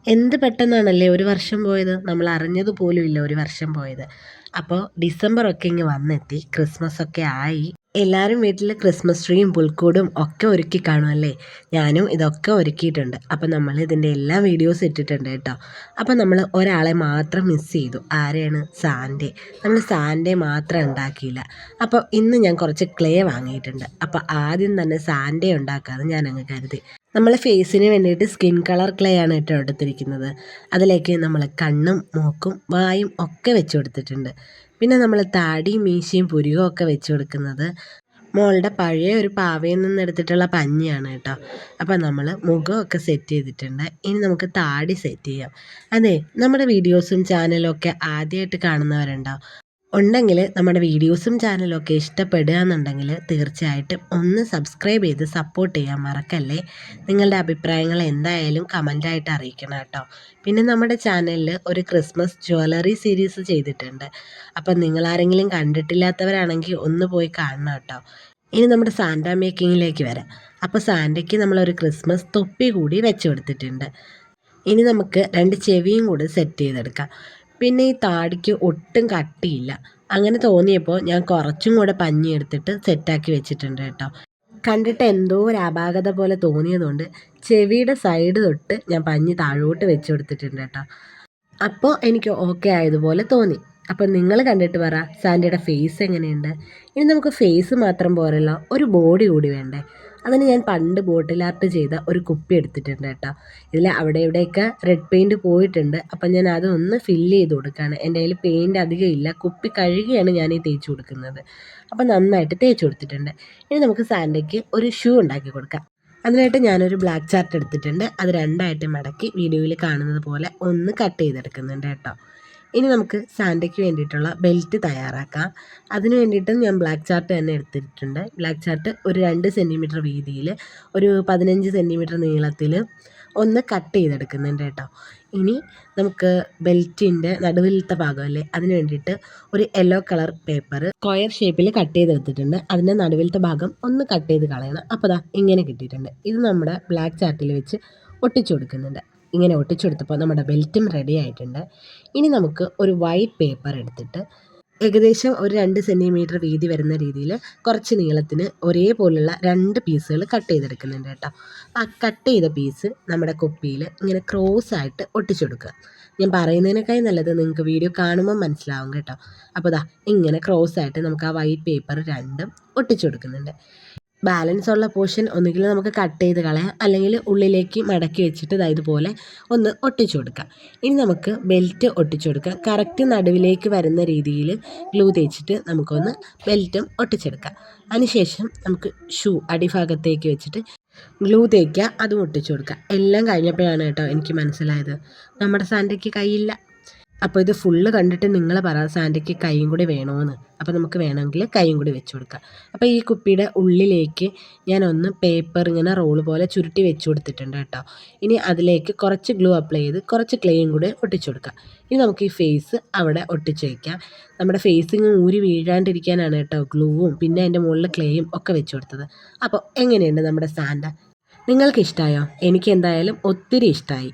എന്ത് പെട്ടെന്നാണല്ലേ ഒരു വർഷം പോയത്. നമ്മൾ അറിഞ്ഞത് പോലുമില്ല ഒരു വർഷം പോയത്. അപ്പോൾ ഡിസംബറൊക്കെ ഇങ്ങ് വന്നെത്തി. ക്രിസ്മസൊക്കെ ആയി. എല്ലാവരും വീട്ടിൽ ക്രിസ്മസ് ട്രീയും പുൽക്കൂടും ഒക്കെ ഒരുക്കി കാണുമല്ലേ. ഞാനും ഇതൊക്കെ ഒരുക്കിയിട്ടുണ്ട്. അപ്പോൾ നമ്മൾ ഇതിൻ്റെ എല്ലാ വീഡിയോസ് ഇട്ടിട്ടുണ്ട് കേട്ടോ. അപ്പോൾ നമ്മൾ ഒരാളെ മാത്രം മിസ് ചെയ്തു. ആരെയാണ്? സാൻഡേ. നമ്മൾ സാൻഡേ മാത്രം ഉണ്ടാക്കിയില്ല. അപ്പോൾ ഇന്ന് ഞാൻ കുറച്ച് ക്ലേ വാങ്ങിയിട്ടുണ്ട്. അപ്പോൾ ആദ്യം തന്നെ സാൻഡേ ഉണ്ടാക്കാമെന്ന് ഞാനങ്ങ് കരുതി. നമ്മൾ ഫേസിന് വേണ്ടിയിട്ട് സ്കിൻ കളർ ക്ലേ ആണ് കേട്ടോ എടുത്തിരിക്കുന്നത്. അതിലേക്ക് നമ്മൾ കണ്ണും മൂക്കും വായും ഒക്കെ വെച്ച് കൊടുത്തിട്ടുണ്ട്. പിന്നെ നമ്മൾ താടിയും മീശയും പുരികവും ഒക്കെ വെച്ച് കൊടുക്കുന്നത് മോളുടെ പഴയ ഒരു പാവയിൽ നിന്ന് എടുത്തിട്ടുള്ള പഞ്ഞിയാണ് കേട്ടോ. അപ്പം നമ്മൾ മുഖമൊക്കെ സെറ്റ് ചെയ്തിട്ടുണ്ട്. ഇനി നമുക്ക് താടി സെറ്റ് ചെയ്യാം. അതെ, നമ്മുടെ വീഡിയോസും ചാനലും ഒക്കെ ആദ്യമായിട്ട് കാണുന്നവരുണ്ടോ? ഉണ്ടെങ്കിൽ നമ്മുടെ വീഡിയോസും ചാനലും ഒക്കെ ഇഷ്ടപ്പെടുക എന്നുണ്ടെങ്കിൽ തീർച്ചയായിട്ടും ഒന്ന് സബ്സ്ക്രൈബ് ചെയ്ത് സപ്പോർട്ട് ചെയ്യാൻ മറക്കല്ലേ. നിങ്ങളുടെ അഭിപ്രായങ്ങൾ എന്തായാലും കമൻ്റായിട്ട് അറിയിക്കണം കേട്ടോ. പിന്നെ നമ്മുടെ ചാനലിൽ ഒരു ക്രിസ്മസ് ജ്വല്ലറി സീരീസ് ചെയ്തിട്ടുണ്ട്. അപ്പം നിങ്ങളാരെങ്കിലും കണ്ടിട്ടില്ലാത്തവരാണെങ്കിൽ ഒന്ന് പോയി കാണണം കേട്ടോ. ഇനി നമ്മുടെ സാന്റ മേക്കിങ്ങിലേക്ക് വരാം. അപ്പോൾ സാന്റയ്ക്ക് നമ്മളൊരു ക്രിസ്മസ് തൊപ്പി കൂടി വെച്ച് കൊടുത്തിട്ടുണ്ട്. ഇനി നമുക്ക് 2 ചെവിയും കൂടി സെറ്റ് ചെയ്തെടുക്കാം. പിന്നെ ഈ താടിക്ക് ഒട്ടും കട്ടിയില്ല. അങ്ങനെ തോന്നിയപ്പോൾ ഞാൻ കുറച്ചും കൂടെ പഞ്ഞി എടുത്തിട്ട് സെറ്റാക്കി വെച്ചിട്ടുണ്ട് കേട്ടോ. കണ്ടിട്ട് എന്തോ ഒരു അപാകത പോലെ തോന്നിയതുകൊണ്ട് ചെവിയുടെ സൈഡ് തൊട്ട് ഞാൻ പഞ്ഞി താഴോട്ട് വെച്ച് കൊടുത്തിട്ടുണ്ട് കേട്ടോ. അപ്പോൾ എനിക്ക് ഓക്കെ ആയതുപോലെ തോന്നി. അപ്പം നിങ്ങൾ കണ്ടിട്ട് പറ സാൻഡയുടെ ഫേസ് എങ്ങനെയുണ്ട്. ഇനി നമുക്ക് ഫേസ് മാത്രം പോരല്ലോ, ഒരു ബോഡി കൂടി വേണ്ടേ. അതിന് ഞാൻ പണ്ട് ബോട്ടിൽ ആർട്ട് ചെയ്ത ഒരു കുപ്പി എടുത്തിട്ടുണ്ട് കേട്ടോ. ഇതിൽ അവിടെ ഇവിടെയൊക്കെ റെഡ് പെയിൻറ്റ് പോയിട്ടുണ്ട്. അപ്പം ഞാൻ അതൊന്ന് ഫില്ല് ചെയ്ത് കൊടുക്കുകയാണ്. എൻ്റെ കയ്യിൽ പെയിൻറ്റ് അധികം ഇല്ല, കുപ്പി കഴുകിയാണ് ഞാൻ ഈ തേച്ച് കൊടുക്കുന്നത്. അപ്പം നന്നായിട്ട് തേച്ച് കൊടുത്തിട്ടുണ്ട്. ഇനി നമുക്ക് സാൻഡയ്ക്ക് ഒരു ഷൂ ഉണ്ടാക്കി കൊടുക്കാം. അതിനായിട്ട് ഞാനൊരു ബ്ലാക്ക് ചാർട്ട് എടുത്തിട്ടുണ്ട്. അത് 2ആയിട്ട് മടക്കി വീഡിയോയിൽ കാണുന്നത് പോലെ ഒന്ന് കട്ട് ചെയ്തെടുക്കുന്നുണ്ട് കേട്ടോ. ഇനി നമുക്ക് സാൻഡയ്ക്ക് വേണ്ടിയിട്ടുള്ള ബെൽറ്റ് തയ്യാറാക്കാം. അതിന് വേണ്ടിയിട്ട് ഞാൻ ബ്ലാക്ക് ചാർട്ട് തന്നെ എടുത്തിട്ടുണ്ട്. ബ്ലാക്ക് ചാർട്ട് ഒരു 2 സെൻറ്റിമീറ്റർ വീതിയിൽ ഒരു 15 സെൻറ്റിമീറ്റർ നീളത്തിൽ ഒന്ന് കട്ട് ചെയ്തെടുക്കുന്നുണ്ട് കേട്ടോ. ഇനി നമുക്ക് ബെൽറ്റിൻ്റെ നടുവിലത്തെ ഭാഗമല്ലേ, അതിന് വേണ്ടിയിട്ട് ഒരു യെല്ലോ കളർ പേപ്പർ സ്ക്വയർ ഷേപ്പിൽ കട്ട് ചെയ്തെടുത്തിട്ടുണ്ട്. അതിൻ്റെ നടുവിലത്തെ ഭാഗം ഒന്ന് കട്ട് ചെയ്ത് കളയണം. അപ്പോൾ ദാ ഇങ്ങനെ കിട്ടിയിട്ടുണ്ട്. ഇത് നമ്മുടെ ബ്ലാക്ക് ചാർട്ടിൽ വെച്ച് ഒട്ടിച്ചു കൊടുക്കുന്നുണ്ട്. ഇങ്ങനെ ഒട്ടിച്ചു കൊടുത്തപ്പോൾ നമ്മുടെ ബെൽറ്റും റെഡി ആയിട്ടുണ്ട്. ഇനി നമുക്ക് ഒരു വൈറ്റ് പേപ്പർ എടുത്തിട്ട് ഏകദേശം ഒരു 2 സെൻറ്റിമീറ്റർ വീതി വരുന്ന രീതിയിൽ കുറച്ച് നീളത്തിന് ഒരേപോലുള്ള 2 പീസുകൾ കട്ട് ചെയ്തെടുക്കുന്നുണ്ട് കേട്ടോ. ആ കട്ട് ചെയ്ത പീസ് നമ്മുടെ കുപ്പിയിൽ ഇങ്ങനെ ക്രോസ് ആയിട്ട് ഒട്ടിച്ചു കൊടുക്കുക. ഞാൻ പറയുന്നതിനേക്കാൾ നല്ലത് നിങ്ങൾക്ക് വീഡിയോ കാണുമ്പോൾ മനസ്സിലാവും കേട്ടോ. അപ്പോൾ ദാ ഇങ്ങനെ ക്രോസ് ആയിട്ട് നമുക്ക് ആ വൈറ്റ് പേപ്പർ 2ഉം ഒട്ടിച്ചു കൊടുക്കുന്നുണ്ട്. ബാലൻസ് ഉള്ള പോർഷൻ ഒന്നുകിൽ നമുക്ക് കട്ട് ചെയ്ത് കളയാം, അല്ലെങ്കിൽ ഉള്ളിലേക്ക് മടക്കി വെച്ചിട്ട് ഇതുപോലെ ഒന്ന് ഒട്ടിച്ചു കൊടുക്കാം. ഇനി നമുക്ക് ബെൽറ്റ് ഒട്ടിച്ചു കൊടുക്കാം. കറക്റ്റ് നടുവിലേക്ക് വരുന്ന രീതിയിൽ ഗ്ലൂ തേച്ചിട്ട് നമുക്കൊന്ന് ബെൽറ്റും ഒട്ടിച്ചെടുക്കാം. അതിനുശേഷം നമുക്ക് ഷൂ അടിഭാഗത്തേക്ക് വെച്ചിട്ട് ഗ്ലൂ തേക്കുക, അതും ഒട്ടിച്ചു കൊടുക്കുക. എല്ലാം കഴിഞ്ഞപ്പോഴാണ് കേട്ടോ എനിക്ക് മനസ്സിലായത് നമ്മുടെ സാൻഡയ്ക്ക് കൈയില്ല. അപ്പോൾ ഇത് ഫുള്ള് കണ്ടിട്ട് നിങ്ങൾ പറ സാൻഡയ്ക്ക് കൈയും കൂടി വേണമെന്ന്. അപ്പോൾ നമുക്ക് വേണമെങ്കിൽ കൈയും കൂടി വെച്ച് കൊടുക്കാം. അപ്പോൾ ഈ കുപ്പിയുടെ ഉള്ളിലേക്ക് ഞാനൊന്ന് പേപ്പർ ഇങ്ങനെ റോള് പോലെ ചുരുട്ടി വെച്ച് കൊടുത്തിട്ടുണ്ട് കേട്ടോ. ഇനി അതിലേക്ക് കുറച്ച് ഗ്ലൂ അപ്ലൈ ചെയ്ത് കുറച്ച് ക്ലേയും കൂടി ഒട്ടിച്ചു കൊടുക്കാം. ഇനി നമുക്ക് ഈ ഫേസ് അവിടെ ഒട്ടിച്ച് വയ്ക്കാം. നമ്മുടെ ഫേസിങ് ഊരി വീഴാണ്ടിരിക്കാനാണ് കേട്ടോ ഗ്ലൂവും പിന്നെ അതിൻ്റെ മുകളിൽ ക്ലേയും ഒക്കെ വെച്ച് കൊടുത്തത്. അപ്പോൾ എങ്ങനെയുണ്ട് നമ്മുടെ സാൻഡ? നിങ്ങൾക്ക് ഇഷ്ടമായോ? എനിക്ക് എന്തായാലും ഒത്തിരി ഇഷ്ടമായി.